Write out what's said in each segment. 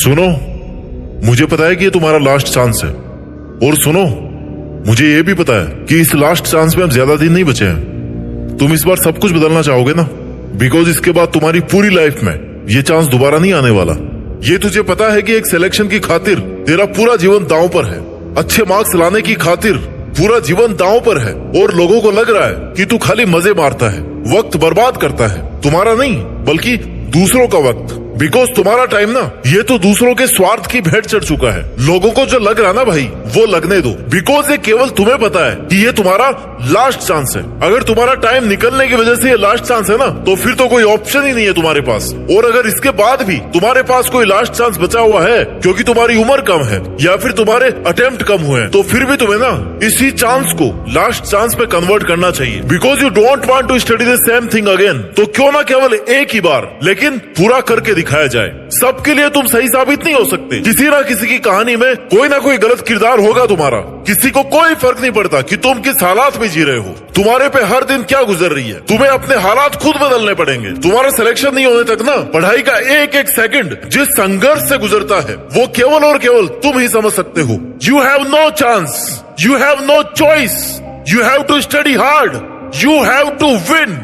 सुनो, मुझे पता है कि ये तुम्हारा लास्ट चांस है। और सुनो, मुझे ये भी पता है कि इस लास्ट चांस में अब ज्यादा दिन नहीं बचे हैं। तुम इस बार सब कुछ बदलना चाहोगे ना, बिकॉज इसके बाद तुम्हारी पूरी लाइफ में ये चांस दोबारा नहीं आने वाला। ये तुझे पता है कि एक सिलेक्शन की खातिर तेरा पूरा जीवन दांव पर है, अच्छे मार्क्स लाने की खातिर पूरा जीवन दांव पर है, और लोगों को लग रहा है कि तू खाली मजे मारता है, वक्त बर्बाद करता है, तुम्हारा नहीं बल्कि दूसरों का वक्त। बिकॉज तुम्हारा टाइम ना ये तो दूसरों के स्वार्थ की भेंट चढ़ चुका है। लोगों को जो लग रहा ना भाई, वो लगने दो, बिकॉज ये केवल तुम्हें पता है कि ये तुम्हारा लास्ट चांस है। अगर तुम्हारा टाइम निकलने की वजह से ये लास्ट चांस है ना, तो फिर तो कोई ऑप्शन ही नहीं है तुम्हारे पास। और अगर इसके बाद भी तुम्हारे पास कोई लास्ट चांस बचा हुआ है क्योंकि तुम्हारी उम्र कम है या फिर तुम्हारे अटेम्प्ट कम हुए हैं, तो फिर भी तुम्हें ना इसी चांस को लास्ट चांस में कन्वर्ट करना चाहिए। Because you don't want to study the same thing again. तो क्यों ना केवल एक ही बार लेकिन पूरा करके दिखाया जाए। सबके लिए तुम सही साबित नहीं हो सकते। किसी ना किसी की कहानी में कोई ना कोई गलत किरदार होगा तुम्हारा। किसी को कोई फर्क नहीं पड़ता कि तुम किस हालात में जी रहे हो, तुम्हारे पे हर दिन क्या गुजर रही है। तुम्हें अपने हालात खुद बदलने पड़ेंगे। तुम्हारा सिलेक्शन नहीं होने तक ना पढ़ाई का एक एक सेकंड जिस संघर्ष से गुजरता है वो केवल और केवल तुम ही समझ सकते हो। You have no chance, you have no choice, you have to study hard, you have to win.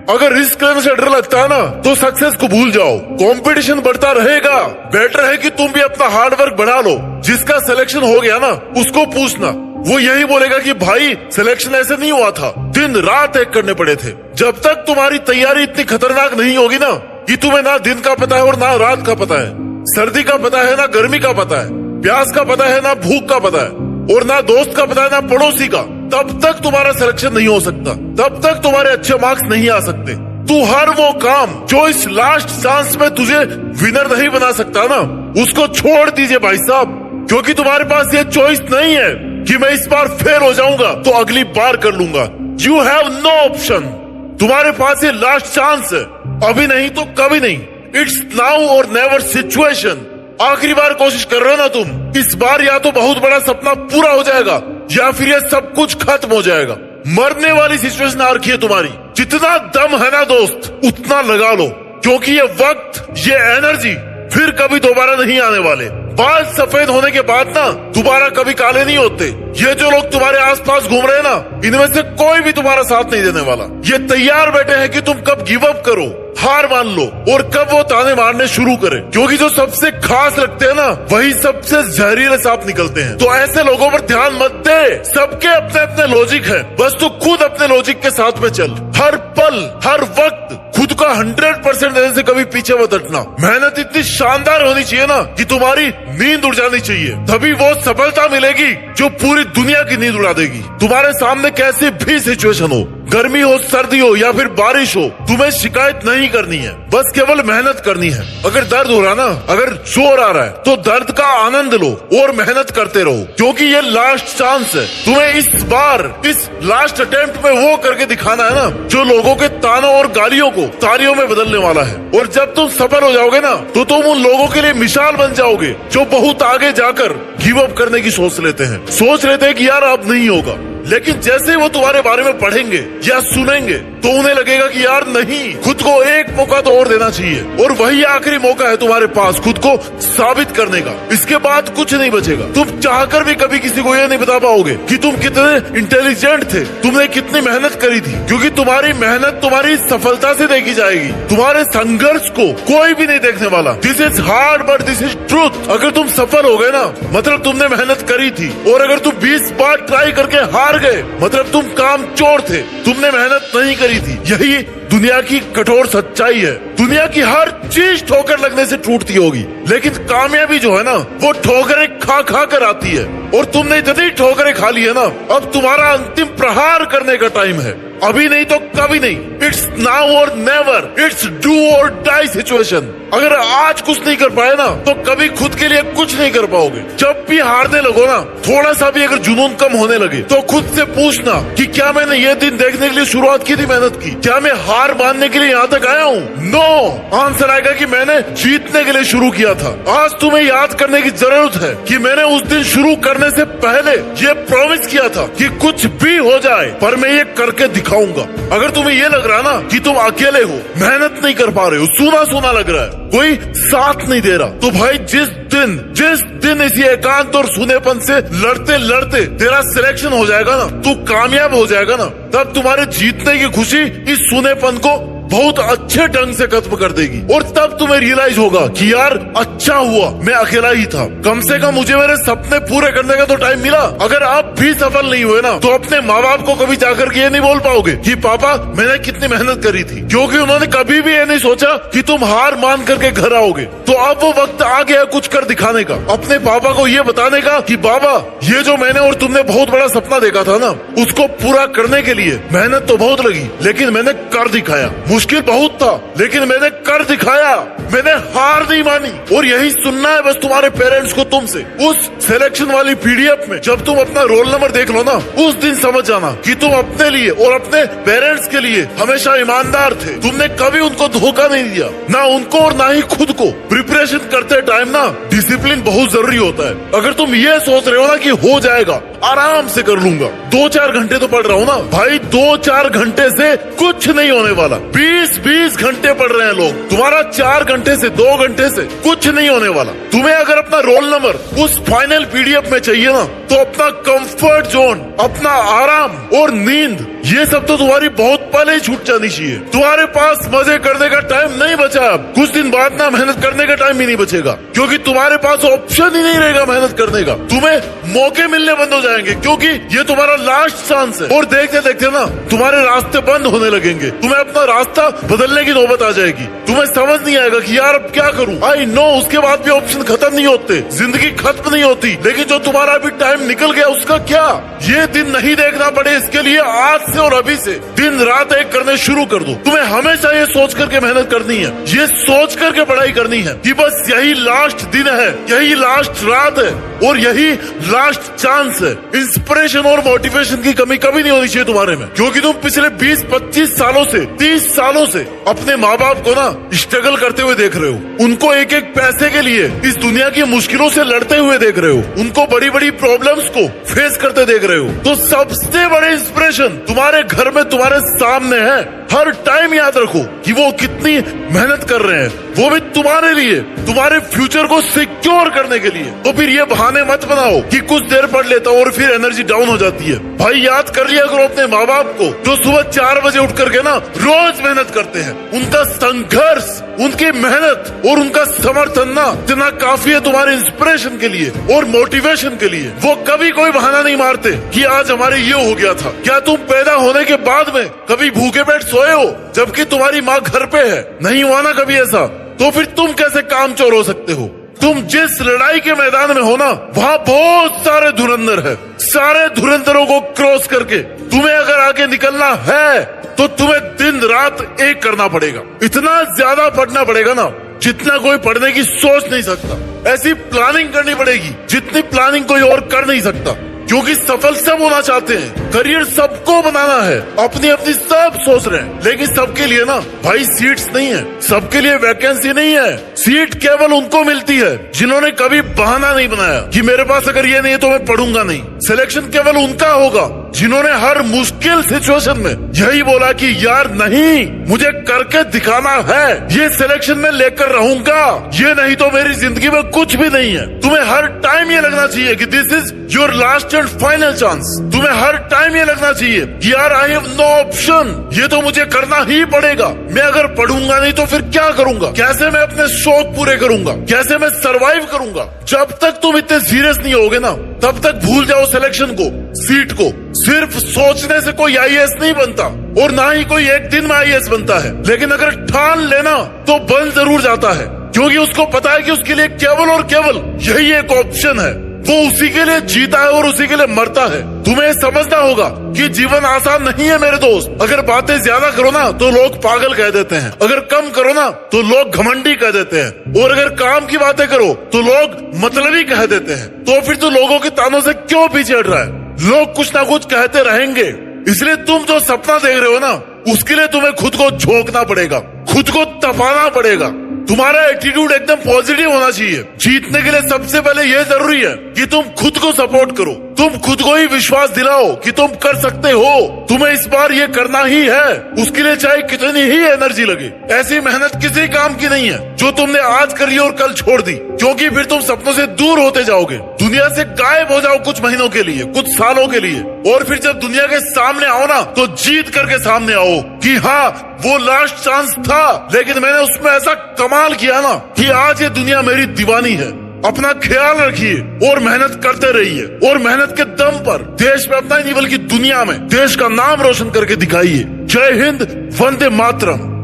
अगर रिस्क लेने से डर लगता है ना, तो सक्सेस को भूल जाओ। कंपटीशन बढ़ता रहेगा। बेटर है कि तुम भी अपना हार्ड वर्क बढ़ा लो। जिसका सिलेक्शन हो गया ना, उसको पूछना, वो यही बोलेगा कि भाई सिलेक्शन ऐसे नहीं हुआ था, दिन रात एक करने पड़े थे। जब तक तुम्हारी तैयारी इतनी खतरनाक नहीं होगी ना कि तुम्हें ना दिन का पता है और ना रात का पता है, सर्दी का पता है ना गर्मी का पता है, प्यास का पता है ना भूख का पता है, और ना दोस्त का पता है ना पड़ोसी का, तब तक तुम्हारा सिलेक्शन नहीं हो सकता। तब तक तुम्हारे अच्छे मार्क्स नहीं आ सकते। तू हर वो काम जो इस लास्ट चांस में तुझे विनर नहीं बना सकता ना, उसको छोड़ दीजिए भाई साहब। क्योंकि तुम्हारे पास ये चॉइस नहीं है कि मैं इस बार फेल हो जाऊंगा तो अगली बार कर लूंगा। You have no option. तुम्हारे पास ये लास्ट चांस है, अभी नहीं तो कभी नहीं। इट्स नाउ और नेवर सिचुएशन। आखिरी बार कोशिश कर रहे हो ना तुम, इस बार या तो बहुत बड़ा सपना पूरा हो जाएगा या फिर ये सब कुछ खत्म हो जाएगा। मरने वाली सिचुएशन आ रखी है तुम्हारी। जितना दम है ना दोस्त, उतना लगा लो, क्योंकि ये वक्त, ये एनर्जी फिर कभी दोबारा नहीं आने वाले। बाल सफेद होने के बाद ना दोबारा कभी काले नहीं होते। ये जो लोग तुम्हारे आसपास घूम रहे हैं ना, इनमें से कोई भी तुम्हारा साथ नहीं देने वाला। ये तैयार बैठे हैं कि तुम कब गिव अप करो, हार मान लो, और कब वो ताने मारने शुरू करें। क्योंकि जो सबसे खास लगते हैं ना, वही सबसे जहरीले सांप निकलते हैं। तो ऐसे लोगों पर ध्यान मत दे। सबके अपने अपने लॉजिक है, बस तू खुद अपने लॉजिक के साथ में चल। हर पल हर वक्त खुद का 100% देने से कभी पीछे मत हटना। मेहनत इतनी शानदार होनी चाहिए ना कि तुम्हारी नींद उड़ जानी चाहिए। तभी वो सफलता मिलेगी जो पूरी दुनिया की नींद उड़ा देगी। तुम्हारे सामने कैसी भी सिचुएशन हो, गर्मी हो, सर्दी हो या फिर बारिश हो, तुम्हें शिकायत नहीं करनी है, बस केवल मेहनत करनी है। अगर दर्द हो रहा ना, अगर जोर आ रहा है, तो दर्द का आनंद लो और मेहनत करते रहो। क्योंकि ये लास्ट चांस है। तुम्हें इस बार, इस लास्ट अटेम्प्ट में वो करके दिखाना है ना जो लोगों के तानों और गालियों को तालियों में बदलने वाला है। और जब तुम सफल हो जाओगे ना, तो तुम उन लोगों के लिए मिसाल बन जाओगे जो बहुत आगे जाकर गिव अप करने की सोच लेते हैं। सोच लेते हैं कि यार अब नहीं होगा, लेकिन जैसे वो तुम्हारे बारे में पढ़ेंगे या सुनेंगे तो उन्हें लगेगा कि यार नहीं, खुद को एक मौका तो और देना चाहिए, और वही आखिरी मौका है तुम्हारे पास खुद को साबित करने का। इसके बाद कुछ नहीं बचेगा। तुम चाहकर भी कभी किसी को ये नहीं बता पाओगे कि तुम कितने इंटेलिजेंट थे, तुमने कितनी मेहनत करी थी। क्योंकि तुम्हारी मेहनत तुम्हारी सफलता से देखी जाएगी, तुम्हारे संघर्ष को कोई भी नहीं देखने वाला। This is hard but this is truth. अगर तुम सफल हो गए ना, मतलब तुमने मेहनत करी थी, और अगर तुम 20 बार ट्राई करके हार गए, मतलब तुम काम चोर थे, तुमने मेहनत नहीं करी थी। यही दुनिया की कठोर सच्चाई है। दुनिया की हर चीज ठोकर लगने से टूटती होगी, लेकिन कामयाबी जो है ना, वो ठोकरें खा खा कर आती है। और तुमने इतनी ठोकरें खा ली है ना, अब तुम्हारा अंतिम प्रहार करने का टाइम है। अभी नहीं तो कभी नहीं। इट्स नाउ और नेवर। इट्स डू और डाई सिचुएशन। अगर आज कुछ नहीं कर पाए ना, तो कभी खुद के लिए कुछ नहीं कर पाओगे। जब भी हारने लगो ना, थोड़ा सा भी अगर जुनून कम होने लगे, तो खुद से पूछना कि क्या मैंने ये दिन देखने के लिए शुरुआत की थी मेहनत की? क्या मैं हार मानने के लिए यहाँ तक आया हूँ? नो। आंसर आएगा कि मैंने जीतने के लिए शुरू किया था। आज तुम्हें याद करने की जरूरत है कि मैंने उस दिन शुरू करने से पहले ये प्रॉमिस किया था कि कुछ भी हो जाए पर मैं ये करके दिखाऊंगा। अगर तुम्हें ये लग रहा ना कि तुम अकेले हो, मेहनत नहीं कर पा रहे हो, सूना सूना लग रहा है, कोई साथ नहीं दे रहा, तो भाई जिस जिस दिन इसी एकांत और सुनेपन से लड़ते लड़ते तेरा सिलेक्शन हो जाएगा ना, तू कामयाब हो जाएगा ना, तब तुम्हारे जीतने की खुशी इस सुनेपन को बहुत अच्छे ढंग से खत्म कर देगी। और तब तुम्हें रियलाइज होगा कि यार अच्छा हुआ मैं अकेला ही था, कम से कम मुझे मेरे सपने पूरे करने का तो टाइम मिला। अगर आप भी सफल नहीं हुए ना, तो अपने माँ बाप को कभी जाकर के ये नहीं बोल पाओगे कि पापा मैंने कितनी मेहनत करी थी, क्योंकि उन्होंने कभी भी ये नहीं सोचा कि तुम हार मान करके घर आओगे। तो अब वो वक्त आ गया कुछ कर दिखाने का, अपने पापा को ये बताने का कि बाबा ये जो मैंने और तुमने बहुत बड़ा सपना देखा था ना, उसको पूरा करने के लिए मेहनत तो बहुत लगी, लेकिन मैंने कर दिखाया। मुश्किल बहुत था लेकिन मैंने कर दिखाया, मैंने हार नहीं मानी। और यही सुनना है बस तुम्हारे पेरेंट्स को तुमसे। उस सिलेक्शन वाली पीडीएफ में जब तुम अपना रोल नंबर देख लो ना, उस दिन समझ जाना कि तुम अपने लिए और अपने पेरेंट्स के लिए हमेशा ईमानदार थे। तुमने कभी उनको धोखा नहीं दिया, ना उनको और ना ही खुद को। प्रिपरेशन करते टाइम ना डिसिप्लिन बहुत जरूरी होता है। अगर तुम ये सोच रहे हो ना कि हो जाएगा, आराम से कर लूंगा, 2-4 घंटे तो पढ़ रहा हूँ ना भाई, 2-4 घंटे से कुछ नहीं होने वाला। 20-20 घंटे पढ़ रहे हैं लोग, तुम्हारा 4 घंटे से 2 घंटे से कुछ नहीं होने वाला। तुम्हें अगर अपना रोल नंबर उस फाइनल पीडीएफ में चाहिए ना, तो अपना कंफर्ट जोन, अपना आराम और नींद, ये सब तो तुम्हारी बहुत पहले ही छूट जानी चाहिए। तुम्हारे पास मजे करने का टाइम नहीं बचा। अब कुछ दिन बाद ना मेहनत करने का टाइम ही नहीं बचेगा, क्योंकि तुम्हारे पास ऑप्शन ही नहीं रहेगा मेहनत करने का। तुम्हें मौके मिलने बंद हो जाएंगे, क्योंकि ये तुम्हारा लास्ट चांस है। और देखते देखते ना तुम्हारे रास्ते बंद होने लगेंगे, तुम्हें अपना रास्ता बदलने की नौबत आ जाएगी। तुम्हें समझ नहीं आएगा कि यार अब क्या करूं। आई नो उसके बाद भी ऑप्शन खत्म नहीं होते, जिंदगी खत्म नहीं होती, लेकिन जो तुम्हारा अभी टाइम निकल गया उसका क्या। ये दिन नहीं देखना पड़े, इसके लिए आज से और अभी से दिन रात एक करने शुरू कर दो। तुम्हें हमेशा ये सोच करके मेहनत करनी है, ये सोच करके पढ़ाई करनी है कि बस यही लास्ट दिन है, यही लास्ट रात है और यही लास्ट चांस है। इंस्पिरेशन और मोटिवेशन की कमी कभी नहीं होनी चाहिए तुम्हारे में, क्योंकि तुम पिछले 20-25 सालों से 30 सालों से अपने माँ बाप को ना स्ट्रगल करते हुए देख रहे हो। उनको एक एक पैसे के लिए इस दुनिया की मुश्किलों से लड़ते हुए देख रहे हो, उनको बड़ी बड़ी प्रॉब्लम्स को फेस करते देख रहे हो। तो सबसे बड़े इंस्पिरेशन तुम्हारे घर में तुम्हारे सामने है। हर टाइम याद रखो कि वो कितनी मेहनत कर रहे हैं, वो भी तुम्हारे लिए, तुम्हारे फ्यूचर को सिक्योर करने के लिए। तो फिर ये बहाने मत बनाओ कि कुछ देर पढ़ लेता हूँ और फिर एनर्जी डाउन हो जाती है। भाई याद कर लिया करो अपने माँ बाप को, जो सुबह 4 बजे उठ करके ना रोज मेहनत करते हैं। उनका संघर्ष, उनकी मेहनत और उनका समर्थन ना इतना काफी है तुम्हारे इंस्पिरेशन के लिए और मोटिवेशन के लिए। वो कभी कोई बहाना नहीं मारते कि आज हमारे ये हो गया था। क्या तुम पैदा होने के बाद में कभी भूखे पेट सोए हो जबकि तुम्हारी माँ घर पे है? नहीं हुआ ना कभी ऐसा। तो फिर तुम कैसे कामचोर हो सकते हो? तुम जिस लड़ाई के मैदान में हो ना, वहाँ बहुत सारे धुरंधर है। सारे धुरंधरों को क्रॉस करके तुम्हें अगर आगे निकलना है तो तुम्हें दिन रात एक करना पड़ेगा। इतना ज्यादा पढ़ना पड़ेगा ना जितना कोई पढ़ने की सोच नहीं सकता। ऐसी प्लानिंग करनी पड़ेगी जितनी प्लानिंग कोई और कर नहीं सकता, क्योंकि सफल सब होना चाहते हैं, करियर सबको बनाना है, अपनी अपनी सब सोच रहे हैं, लेकिन सबके लिए ना भाई सीट्स नहीं है, सबके लिए वैकेंसी नहीं है। सीट केवल उनको मिलती है जिन्होंने कभी बहाना नहीं बनाया कि मेरे पास अगर ये नहीं है तो मैं पढ़ूंगा नहीं। सिलेक्शन केवल उनका होगा जिन्होंने हर मुश्किल सिचुएशन में यही बोला कि यार नहीं, मुझे करके दिखाना है, ये सिलेक्शन में लेकर रहूंगा, ये नहीं तो मेरी जिंदगी में कुछ भी नहीं है। तुम्हें हर टाइम ये लगना चाहिए कि this is your last and final chance. तुम्हें हर टाइम ये लगना चाहिए कि यार आई हैव नो ऑप्शन, ये तो मुझे करना ही पड़ेगा। मैं अगर पढ़ूंगा नहीं तो फिर क्या करूंगा? कैसे मैं अपने शौक पूरे करूंगा? कैसे मैं सरवाइव करूंगा? जब तक तुम इतने सीरियस नहीं होगे ना, तब तक भूल जाओ सिलेक्शन को, सीट को। सिर्फ सोचने से कोई आईएएस नहीं बनता और ना ही कोई एक दिन में आईएएस बनता है, लेकिन अगर ठान लेना तो बन जरूर जाता है, क्योंकि उसको पता है कि उसके लिए केवल और केवल यही एक ऑप्शन है। वो उसी के लिए जीता है और उसी के लिए मरता है। तुम्हें समझना होगा कि जीवन आसान नहीं है मेरे दोस्त। अगर बातें ज्यादा करो ना तो लोग पागल कह देते हैं, अगर कम करो ना तो लोग घमंडी कह देते हैं, और अगर काम की बातें करो तो लोग मतलबी कह देते हैं। तो फिर तो लोगों के तानों से क्यों पीछे हट रहा है? लोग कुछ ना कुछ कहते रहेंगे, इसलिए तुम जो सपना देख रहे हो ना, उसके लिए तुम्हें खुद को झोंकना पड़ेगा, खुद को तपाना पड़ेगा। तुम्हारा एटीट्यूड एकदम पॉजिटिव होना चाहिए। जीतने के लिए सबसे पहले यह जरूरी है कि तुम खुद को सपोर्ट करो, तुम खुद को ही विश्वास दिलाओ कि तुम कर सकते हो। तुम्हें इस बार ये करना ही है, उसके लिए चाहे कितनी ही एनर्जी लगे। ऐसी मेहनत किसी काम की नहीं है जो तुमने आज करी और कल छोड़ दी, क्योंकि फिर तुम सपनों से दूर होते जाओगे, दुनिया से गायब हो जाओ कुछ महीनों के लिए, कुछ सालों के लिए, और फिर जब दुनिया के सामने आओ ना तो जीत करके सामने आओ कि हाँ वो लास्ट चांस था, लेकिन मैंने उसमें ऐसा कमाल किया ना कि आज ये दुनिया मेरी दीवानी है। अपना ख्याल रखिए और मेहनत करते रहिए, और मेहनत के दम पर देश में अपना ही नहीं बल्कि दुनिया में देश का नाम रोशन करके दिखाइए। जय हिंद, वंदे मातरम।